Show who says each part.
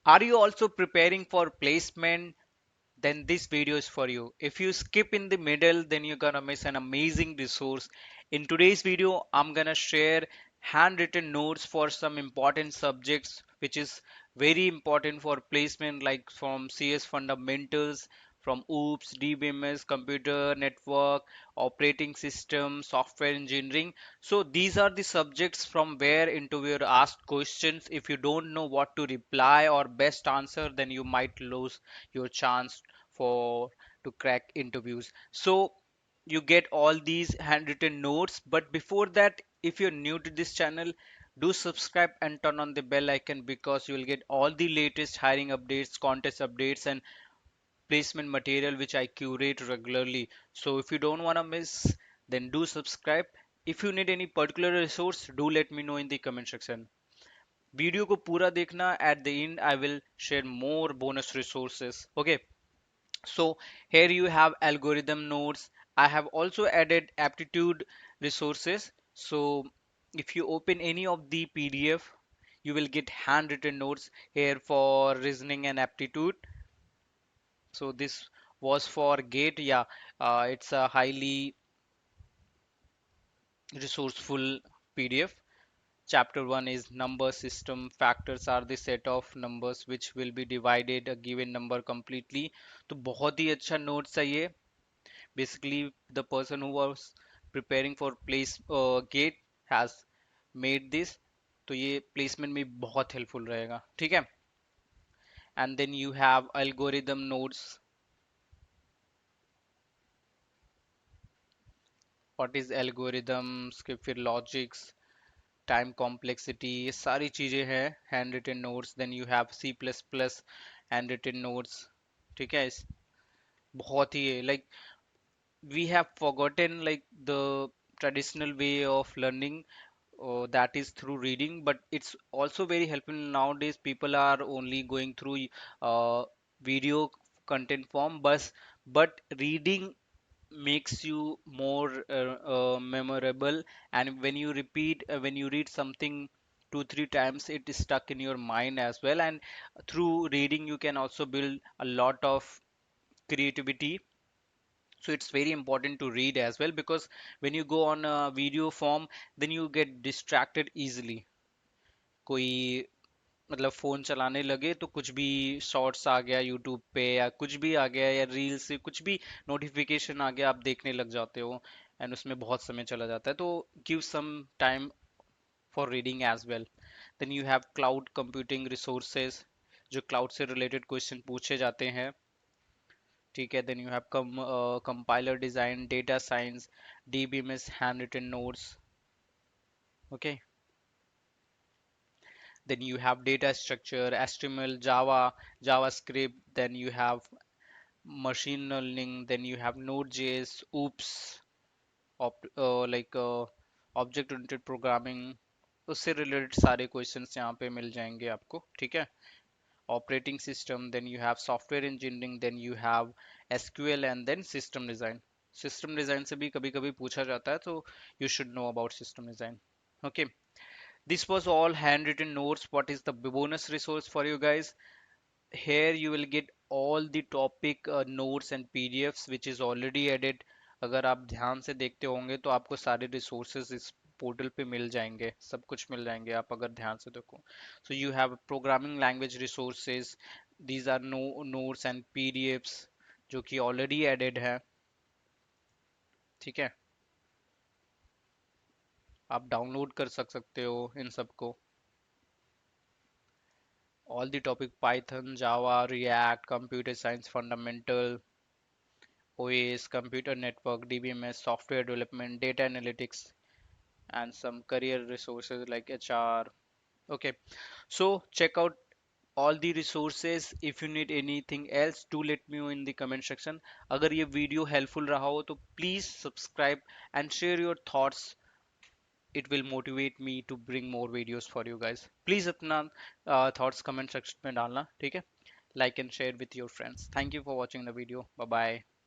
Speaker 1: Are you also preparing for placement? Then this video is for you. If you skip in the middle, then you're gonna miss an amazing resource. In today's video, I'm gonna share handwritten notes for some important subjects, which is very important for placement, like from CS fundamentals, from OOPS, DBMS, computer network, operating system, software engineering. So these are the subjects from where interviewer asked questions. If you don't know what to reply or best answer, then you might lose your chance for to crack interviews. So you get all these handwritten notes. But before that, if you're new to this channel, do subscribe and turn on the bell icon, because you will get all the latest hiring updates, contest updates, and placement material which I curate regularly. So if you don't want to miss, then do subscribe. If you need any particular resource, do let me know in the comment section. Video को पूरा देखना. At the end I will share more bonus resources. Okay, so here you have algorithm nodes. I have also added aptitude resources. So if you open any of the PDF, you will get handwritten notes here for reasoning and aptitude. So this was for GATE. Yeah, it's a highly resourceful PDF. Chapter 1 is number system. Factors are the set of numbers which will be divided a given number completely. तो बहुत ही अच्छा notes है ये. Basically the person who was preparing for place gate has made this. तो ये placement में बहुत helpful रहेगा. ठीक है. And then you have algorithm nodes. What is algorithms, के फिर logics, टाइम कॉम्प्लेक्सिटी, ये सारी चीजें हैं hand written notes. Then you have C plus plus hand written notes. ठीक है. बहुत ही like we have forgotten like the traditional way of learning, that is through reading, but it's also very helpful nowadays. People are only going through video content form, but reading makes you more memorable. And when you repeat when you read something 2 3 times, it is stuck in your mind as well. And through reading you can also build a lot of creativity. So it's very important to read as well, because when you go on a video form, then you get distracted easily. कोई मतलब phone चलाने लगे तो कुछ भी shorts आ गया YouTube पे, या कुछ भी आ गया, या रील से कुछ भी नोटिफिकेशन आ गया, आप देखने लग जाते हो. एंड उसमें बहुत समय चला जाता है. तो give some time for reading as well. Then you have cloud computing resources, जो क्लाउड से रिलेटेड क्वेश्चन पूछे जाते हैं. ठीक है. Then you have compiler design, data science, DBMS hand written notes. Okay. Then you have data structure, HTML, Java, JavaScript. Then you have machine learning. Then you have Node.js, OOPS, like object oriented programming. उससे related सारे questions यहाँ पे मिल जाएंगे आपको. ठीक है. Operating system, then you have software engineering, then you have SQL, and then system design. System design से भी कभी कभी पूछा जाता है, तो you should know about system design. Okay. This was all handwritten notes. What is the bonus resource for you guys? Here you will get all the topic notes and PDFs which is already added. अगर आप ध्यान से देखते होंगे तो आपको सारे resources इस पोर्टल पे मिल जाएंगे, सब कुछ मिल जाएंगे आप अगर ध्यान से देखो. So you have programming language resources. These are no notes and PDFs जो कि already added है. ठीक है. आप डाउनलोड कर सकते हो इन सबको. All the topic Python, Java, React, computer science fundamental, OS, computer network, DBMS, software development, data analytics, and some career resources like HR. Okay, so check out all the resources. If you need anything else, do let me know in the comment section. अगर ये video helpful रहा हो तो please subscribe and share your thoughts. It will motivate me to bring more videos for you guys. Please अपना thoughts comment section में डालना. ठीक है. Like and share with your friends. Thank you for watching the video. Bye bye.